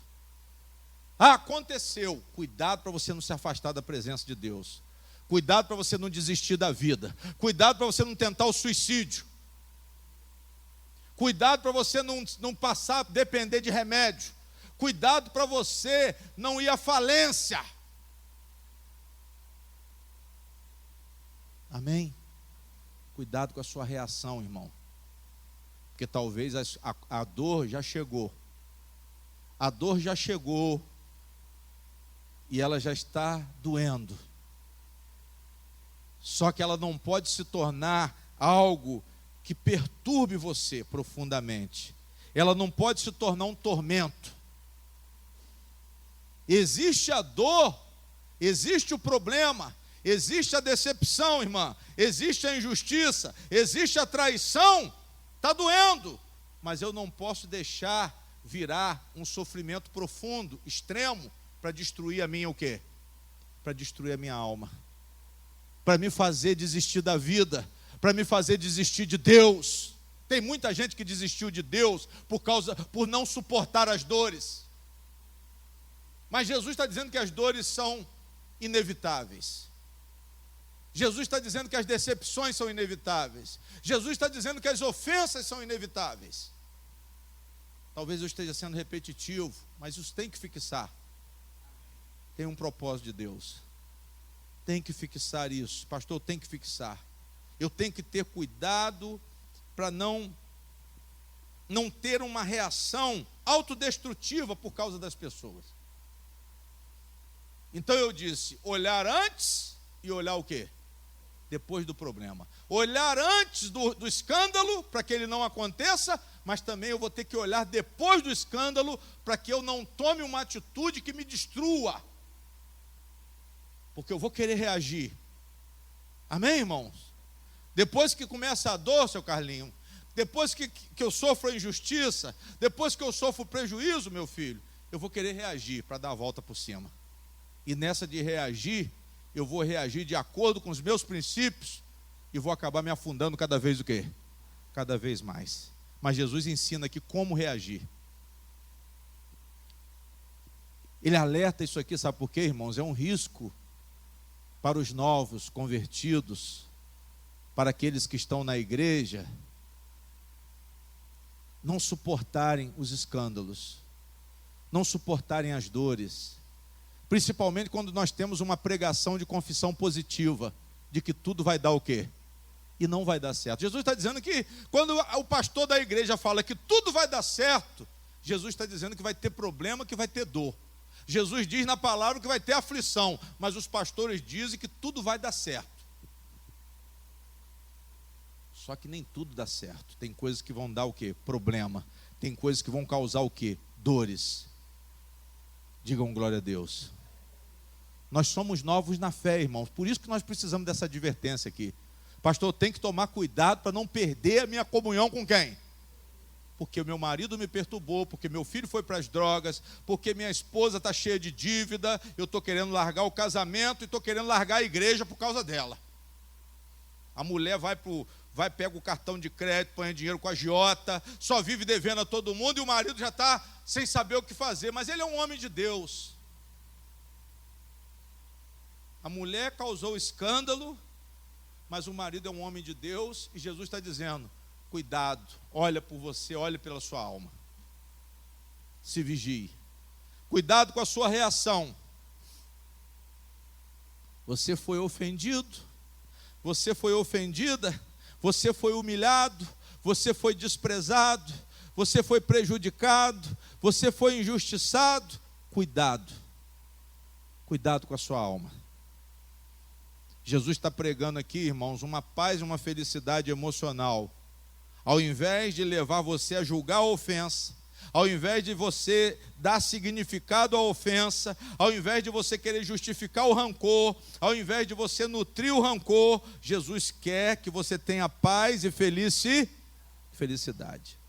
Ah, aconteceu. Cuidado para você não se afastar da presença de Deus. Cuidado para você não desistir da vida. Cuidado para você não tentar o suicídio. Cuidado para você não passar a depender de remédio. Cuidado para você não ir à falência. Amém? Cuidado com a sua reação, irmão. Porque talvez a dor já chegou. A dor já chegou. E ela já está doendo. Só que ela não pode se tornar algo que perturbe você profundamente. Ela não pode se tornar um tormento. Existe a dor, existe o problema, existe a decepção, irmã, existe a injustiça, existe a traição, está doendo, mas eu não posso deixar virar um sofrimento profundo, extremo, para destruir a minha o quê? Para destruir a minha alma, para me fazer desistir da vida, para me fazer desistir de Deus. Tem muita gente que desistiu de Deus por não suportar as dores. Mas Jesus está dizendo que as dores são inevitáveis. Jesus está dizendo que as decepções são inevitáveis. Jesus está dizendo que as ofensas são inevitáveis. Talvez eu esteja sendo repetitivo, mas isso tem que fixar. Tem um propósito de Deus. Tem que fixar isso. Pastor, tem que fixar. Eu tenho que ter cuidado para não ter uma reação autodestrutiva por causa das pessoas. Então eu disse, olhar antes e olhar o quê? Depois do problema. Olhar antes do escândalo, para que ele não aconteça, mas também eu vou ter que olhar depois do escândalo, para que eu não tome uma atitude que me destrua. Porque eu vou querer reagir. Amém, irmãos? Depois que começa a dor, seu Carlinho, depois que eu sofro a injustiça, depois que eu sofro o prejuízo, meu filho, eu vou querer reagir para dar a volta por cima. E nessa de reagir, eu vou reagir de acordo com os meus princípios e vou acabar me afundando cada vez o quê? Cada vez mais. Mas Jesus ensina aqui como reagir. Ele alerta isso aqui, sabe por quê, irmãos? É um risco para os novos convertidos, para aqueles que estão na igreja, não suportarem os escândalos, não suportarem as dores, principalmente quando nós temos uma pregação de confissão positiva, de que tudo vai dar o quê? E não vai dar certo. Jesus está dizendo que quando o pastor da igreja fala que tudo vai dar certo, Jesus está dizendo que vai ter problema, que vai ter dor. Jesus diz na palavra que vai ter aflição, mas os pastores dizem que tudo vai dar certo. Só que nem tudo dá certo. Tem coisas que vão dar o quê? Problema. Tem coisas que vão causar o quê? Dores. Digam glória a Deus. Nós somos novos na fé, irmãos. Por isso que nós precisamos dessa advertência aqui. Pastor, tem que tomar cuidado para não perder a minha comunhão com quem? Porque o meu marido me perturbou, porque meu filho foi para as drogas, porque minha esposa está cheia de dívida, eu estou querendo largar o casamento e estou querendo largar a igreja por causa dela. A mulher pega o cartão de crédito, põe dinheiro com a agiota, só vive devendo a todo mundo e o marido já está sem saber o que fazer, mas ele é um homem de Deus. A mulher causou escândalo, mas o marido é um homem de Deus e Jesus está dizendo, cuidado, olha por você, olha pela sua alma. Se vigie. Cuidado com a sua reação. Você foi ofendido, você foi ofendida, você foi humilhado, você foi desprezado, você foi prejudicado, você foi injustiçado. Cuidado. Cuidado com a sua alma. Jesus está pregando aqui, irmãos, uma paz e uma felicidade emocional. Ao invés de levar você a julgar a ofensa, ao invés de você dar significado à ofensa, ao invés de você querer justificar o rancor, ao invés de você nutrir o rancor, Jesus quer que você tenha paz e felicidade.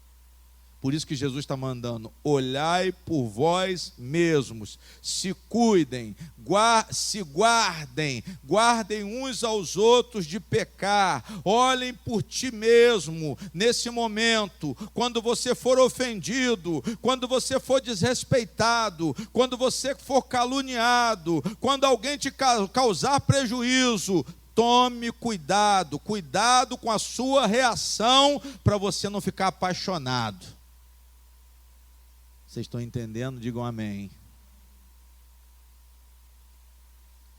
Por isso que Jesus está mandando, olhai por vós mesmos, se cuidem, se guardem, guardem uns aos outros de pecar, olhem por ti mesmo, nesse momento, quando você for ofendido, quando você for desrespeitado, quando você for caluniado, quando alguém te causar prejuízo, tome cuidado, cuidado com a sua reação, para você não ficar apaixonado. Vocês estão entendendo? Digam amém.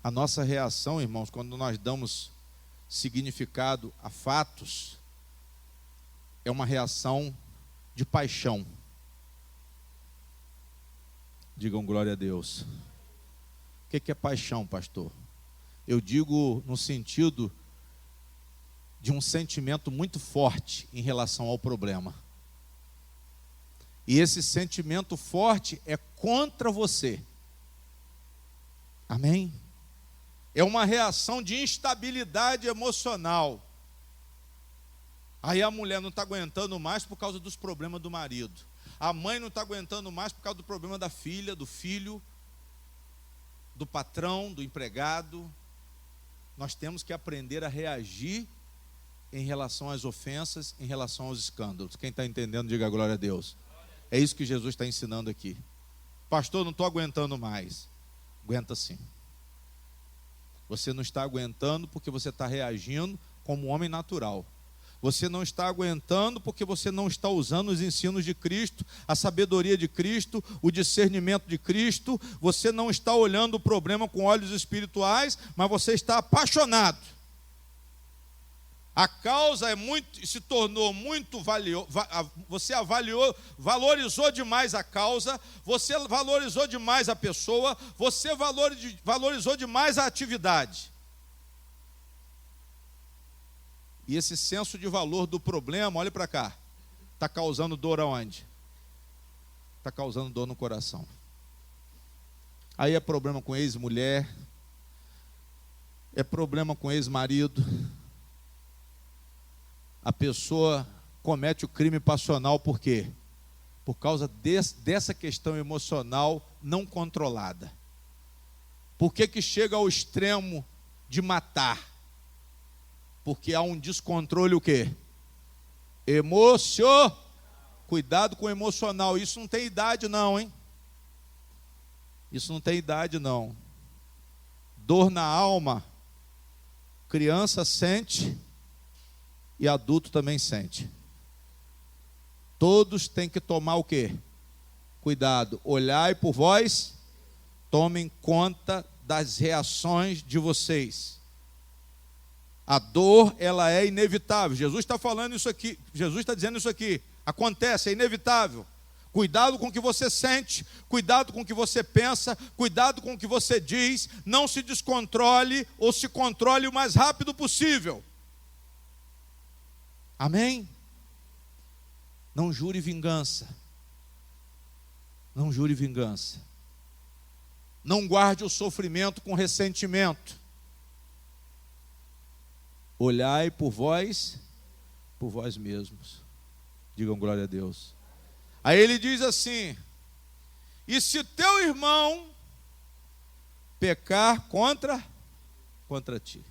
A nossa reação, irmãos, quando nós damos significado a fatos, é uma reação de paixão. Digam glória a Deus. O que é paixão, pastor? Eu digo no sentido de um sentimento muito forte em relação ao problema. E esse sentimento forte é contra você. Amém? É uma reação de instabilidade emocional. Aí a mulher não está aguentando mais por causa dos problemas do marido. A mãe não está aguentando mais por causa do problema da filha, do filho, do patrão, do empregado. Nós temos que aprender a reagir em relação às ofensas, em relação aos escândalos. Quem está entendendo, diga glória a Deus. É isso que Jesus está ensinando aqui. Pastor, não estou aguentando mais. Aguenta sim. Você não está aguentando porque você está reagindo como um homem natural. Você não está aguentando porque você não está usando os ensinos de Cristo, a sabedoria de Cristo, o discernimento de Cristo. Você não está olhando o problema com olhos espirituais, mas você está apaixonado. A causa se tornou muito valiosa, você valorizou demais a causa, você valorizou demais a pessoa, você valorizou demais a atividade. E esse senso de valor do problema, olha para cá, está causando dor aonde? Está causando dor no coração. Aí é problema com ex-mulher, é problema com ex-marido. A pessoa comete o crime passional por quê? Por causa dessa questão emocional não controlada. Por que chega ao extremo de matar? Porque há um descontrole o quê? Cuidado com o emocional. Isso não tem idade não, hein? Isso não tem idade não. Dor na alma, criança sente e adulto também sente. Todos têm que tomar o quê? Cuidado. Olhai por vós, tomem conta das reações de vocês. A dor, ela é inevitável. Jesus está falando isso aqui, Jesus está dizendo isso aqui. Acontece, é inevitável. Cuidado com o que você sente, cuidado com o que você pensa, cuidado com o que você diz. Não se descontrole ou se controle o mais rápido possível. Amém? Não jure vingança. Não jure vingança. Não guarde o sofrimento com ressentimento. Olhai por vós mesmos. Digam glória a Deus. Aí ele diz assim: e se teu irmão pecar contra ti?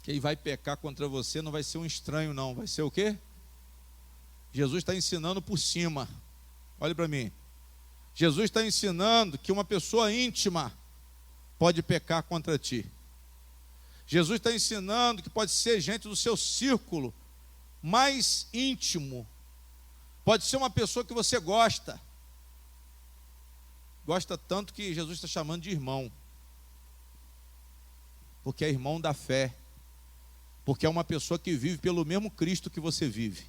Quem vai pecar contra você não vai ser um estranho não, vai ser o quê? Jesus está ensinando por cima. Olha para mim. Jesus está ensinando que uma pessoa íntima pode pecar contra ti. Jesus está ensinando que pode ser gente do seu círculo mais íntimo. Pode ser uma pessoa que você gosta. Gosta tanto que Jesus está chamando de irmão. Porque é irmão da fé. Porque é uma pessoa que vive pelo mesmo Cristo que você vive.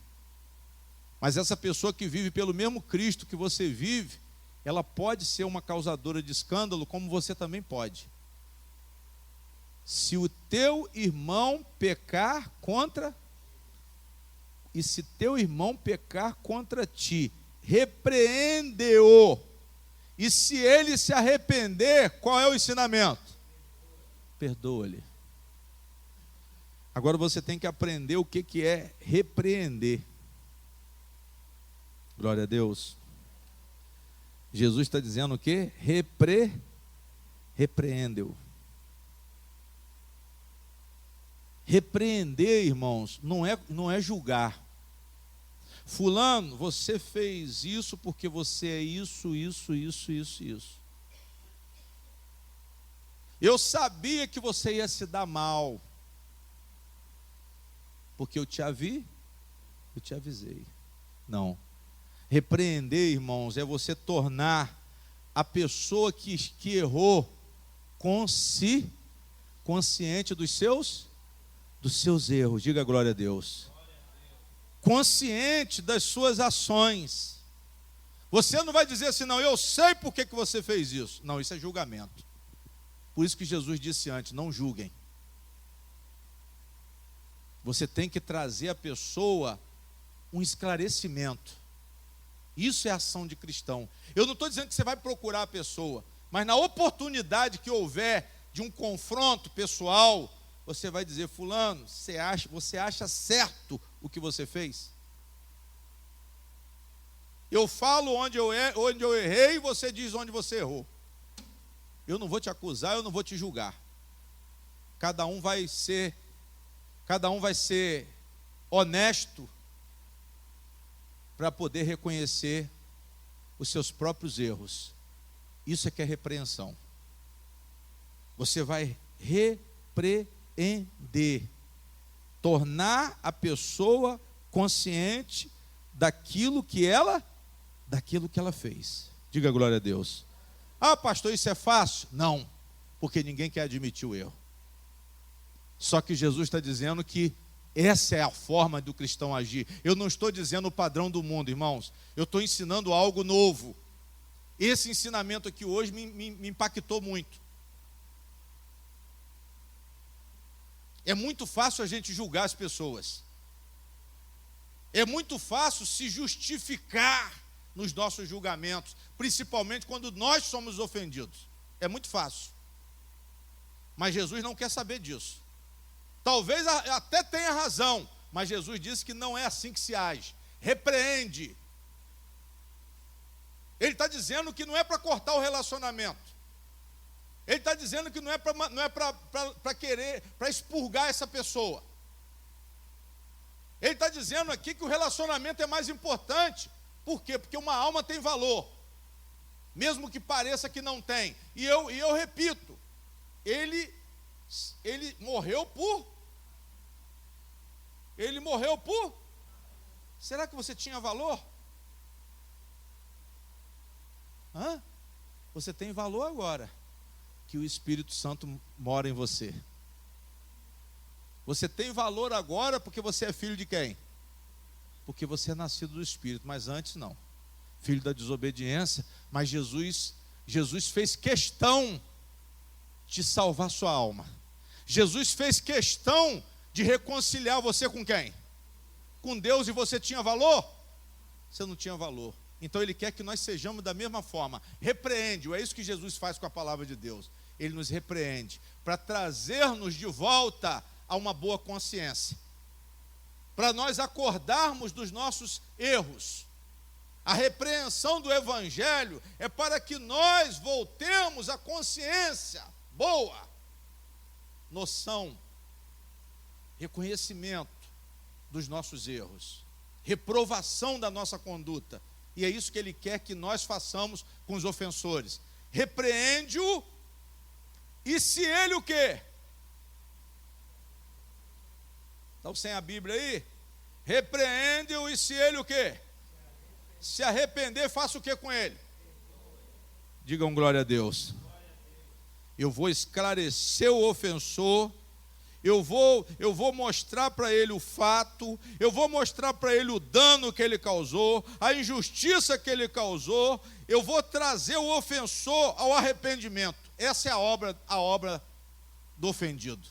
Mas essa pessoa que vive pelo mesmo Cristo que você vive, ela pode ser uma causadora de escândalo, como você também pode. Se o teu irmão pecar contra... E se teu irmão pecar contra ti, repreende-o. E se ele se arrepender, qual é o ensinamento? Perdoa-lhe. Agora você tem que aprender o que é repreender. Glória a Deus. Jesus está dizendo o quê? Repreende-o. Repreender, irmãos, não é julgar. Fulano, você fez isso porque você é isso. Eu sabia que você ia se dar mal. Porque eu te avisei. Não. Repreender, irmãos, é você tornar a pessoa que errou consciente dos seus erros. Diga glória a Deus. Consciente das suas ações. Você não vai dizer assim, não, eu sei por que você fez isso. Não, isso é julgamento. Por isso que Jesus disse antes, não julguem. Você tem que trazer à pessoa um esclarecimento. Isso é ação de cristão. Eu não estou dizendo que você vai procurar a pessoa, mas na oportunidade que houver de um confronto pessoal, você vai dizer, fulano, você acha certo o que você fez? Eu falo onde eu errei, e você diz onde você errou. Eu não vou te acusar, eu não vou te julgar. Cada um vai ser honesto para poder reconhecer os seus próprios erros. Isso é que é repreensão. Você vai repreender, tornar a pessoa consciente daquilo que ela fez. Diga glória a Deus. Ah, pastor, isso é fácil? Não, porque ninguém quer admitir o erro. Só que Jesus está dizendo que essa é a forma do cristão agir. Eu não estou dizendo o padrão do mundo, irmãos. Eu estou ensinando algo novo. Esse ensinamento aqui hoje me impactou muito. É muito fácil a gente julgar as pessoas. É muito fácil se justificar nos nossos julgamentos, principalmente quando nós somos ofendidos. É muito fácil. Mas Jesus não quer saber disso. Talvez até tenha razão, mas Jesus disse que não é assim que se age. Repreende. Ele está dizendo que não é para cortar o relacionamento. Ele está dizendo que não é para querer, para expurgar essa pessoa. Ele está dizendo aqui que o relacionamento é mais importante. Por quê? Porque uma alma tem valor, mesmo que pareça que não tem. E eu repito, ele morreu por... Ele morreu por... Será que você tinha valor? Você tem valor agora que o Espírito Santo mora em você. Você tem valor agora porque você é filho de quem? Porque você é nascido do Espírito, mas antes não. Filho da desobediência, mas Jesus fez questão de salvar sua alma. Jesus fez questão de reconciliar você com quem? Com Deus. E você tinha valor? Você não tinha valor. Então Ele quer que nós sejamos da mesma forma. Repreende-o, é isso que Jesus faz com a palavra de Deus. Ele nos repreende para trazer-nos de volta a uma boa consciência, para nós acordarmos dos nossos erros. A repreensão do Evangelho é para que nós voltemos à consciência boa, noção, reconhecimento dos nossos erros, reprovação da nossa conduta. E é isso que Ele quer que nós façamos com os ofensores. Repreende-o, e se ele o quê? Estão sem a Bíblia aí? Repreende-o, e se ele o quê? Se arrepender, faça o que com ele? Digam glória a Deus. Eu vou esclarecer o ofensor. Eu vou mostrar para ele o fato, eu vou mostrar para ele o dano que ele causou, a injustiça que ele causou, eu vou trazer o ofensor ao arrependimento. Essa é a obra do ofendido.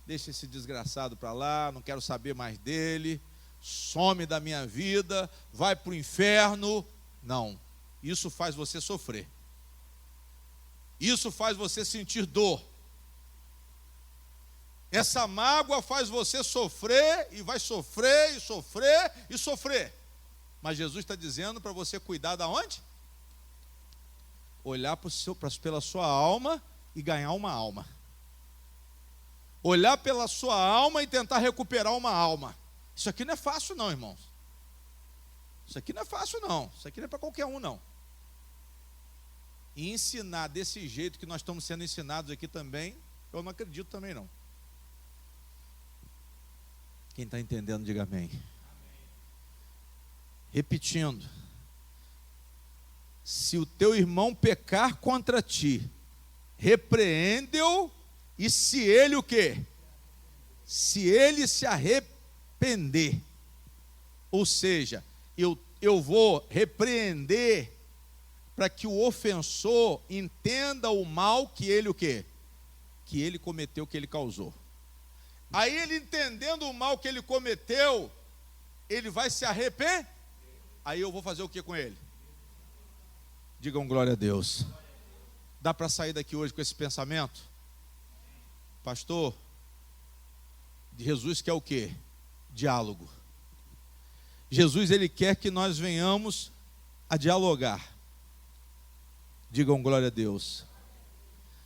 Deixa esse desgraçado para lá, não quero saber mais dele, some da minha vida, vai para o inferno. Não, isso faz você sofrer. Isso faz você sentir dor. Essa mágoa faz você sofrer, e vai sofrer, e sofrer, e sofrer. Mas Jesus está dizendo para você cuidar da onde? Olhar pela sua alma e ganhar uma alma. Olhar pela sua alma e tentar recuperar uma alma. Isso aqui não é fácil não, irmãos. Isso aqui não é fácil não. Isso aqui não é para qualquer um não. E ensinar desse jeito que nós estamos sendo ensinados aqui também, eu não acredito também não. Quem está entendendo, diga amém. Repetindo. Se o teu irmão pecar contra ti, repreende-o, e se ele o quê? Se ele se arrepender, ou seja, eu vou repreender para que o ofensor entenda o mal que ele o quê? Que ele cometeu, que ele causou. Aí ele entendendo o mal que ele cometeu, ele vai se arrepender. Aí eu vou fazer o que com ele? Digam glória a Deus. Dá para sair daqui hoje com esse pensamento? Pastor, Jesus quer o quê? Diálogo. Jesus, Ele quer que nós venhamos a dialogar. Digam glória a Deus.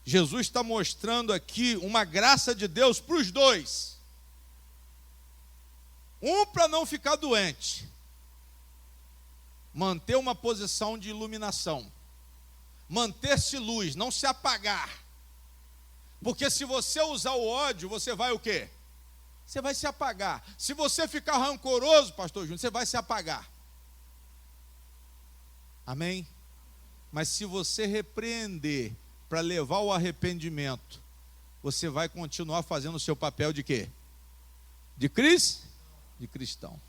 Jesus está mostrando aqui uma graça de Deus para os dois. Um para não ficar doente, manter uma posição de iluminação, manter-se luz, não se apagar. Porque se você usar o ódio, você vai o quê? Você vai se apagar. Se você ficar rancoroso, pastor Júnior, você vai se apagar. Amém? Mas se você repreender para levar o arrependimento, você vai continuar fazendo o seu papel de quê? De cristão.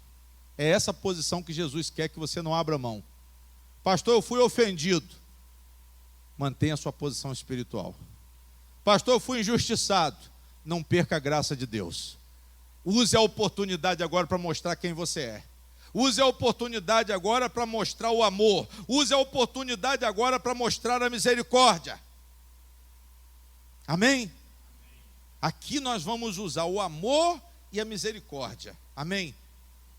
É essa posição que Jesus quer que você não abra mão. Pastor, eu fui ofendido. Mantenha a sua posição espiritual. Pastor, eu fui injustiçado. Não perca a graça de Deus. Use a oportunidade agora para mostrar quem você é. Use a oportunidade agora para mostrar o amor. Use a oportunidade agora para mostrar a misericórdia. Amém? Aqui nós vamos usar o amor e a misericórdia. Amém?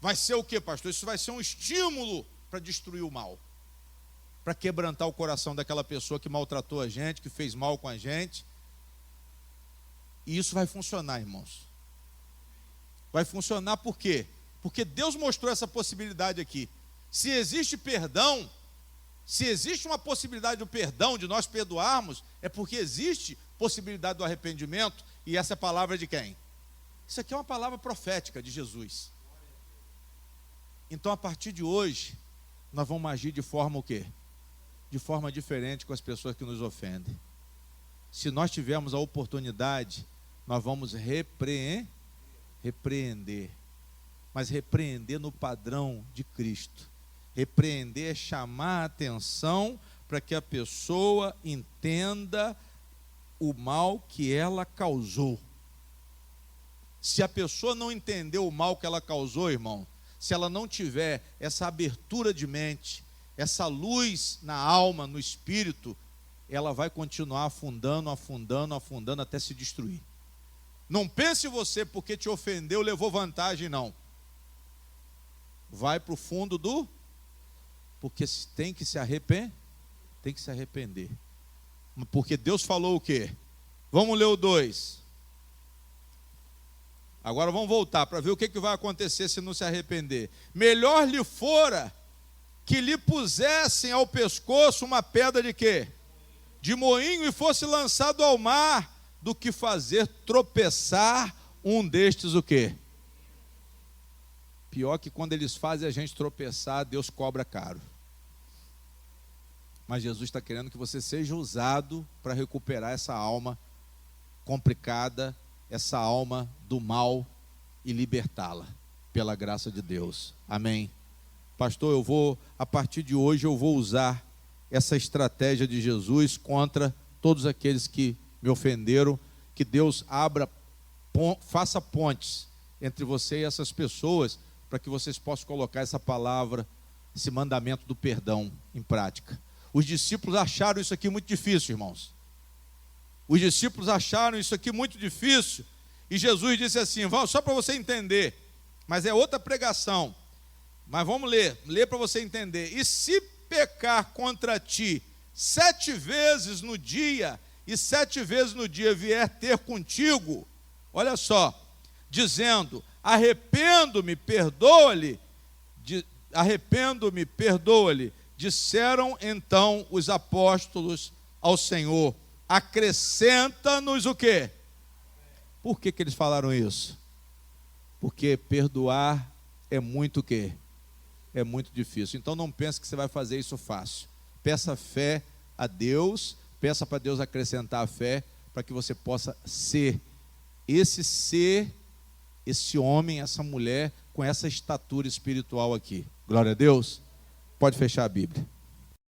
Vai ser o que, pastor? Isso vai ser um estímulo para destruir o mal. Para quebrantar o coração daquela pessoa que maltratou a gente, que fez mal com a gente. E isso vai funcionar, irmãos. Vai funcionar por quê? Porque Deus mostrou essa possibilidade aqui. Se existe perdão, se existe uma possibilidade do perdão, de nós perdoarmos, é porque existe possibilidade do arrependimento. E essa é a palavra de quem? Isso aqui é uma palavra profética de Jesus. Então, a partir de hoje, nós vamos agir de forma o quê? De forma diferente com as pessoas que nos ofendem. Se nós tivermos a oportunidade, nós vamos repreender. Mas repreender no padrão de Cristo. Repreender é chamar a atenção para que a pessoa entenda o mal que ela causou. Se a pessoa não entender o mal que ela causou, irmão, se ela não tiver essa abertura de mente, essa luz na alma, no espírito, ela vai continuar afundando até se destruir. Não pense você, porque te ofendeu, levou vantagem, não. Vai para o fundo do... Porque tem que se arrepender. Tem que se arrepender. Porque Deus falou o quê? Vamos ler o 2. Agora vamos voltar para ver o que vai acontecer se não se arrepender. Melhor lhe fora que lhe pusessem ao pescoço uma pedra de quê? De moinho, e fosse lançado ao mar, do que fazer tropeçar um destes o quê? Pior que quando eles fazem a gente tropeçar, Deus cobra caro. Mas Jesus está querendo que você seja usado para recuperar essa alma complicada, essa alma do mal, e libertá-la pela graça de Deus. Amém. Pastor, a partir de hoje eu vou usar essa estratégia de Jesus contra todos aqueles que me ofenderam. Que Deus faça pontes entre você e essas pessoas, para que vocês possam colocar essa palavra, esse mandamento do perdão em prática. Os discípulos acharam isso aqui muito difícil, irmãos. Os discípulos acharam isso aqui muito difícil. E Jesus disse assim, só para você entender, mas é outra pregação. Mas vamos ler para você entender. E se pecar contra ti 7 vezes no dia, e 7 vezes no dia vier ter contigo, olha só, dizendo, arrependo-me, perdoa-lhe, disseram então os apóstolos ao Senhor, acrescenta-nos o quê? Por que eles falaram isso? Porque perdoar é muito o quê? É muito difícil. Então não pense que você vai fazer isso fácil. Peça fé a Deus, peça para Deus acrescentar a fé, para que você possa ser esse homem, essa mulher, com essa estatura espiritual aqui. Glória a Deus. Pode fechar a Bíblia.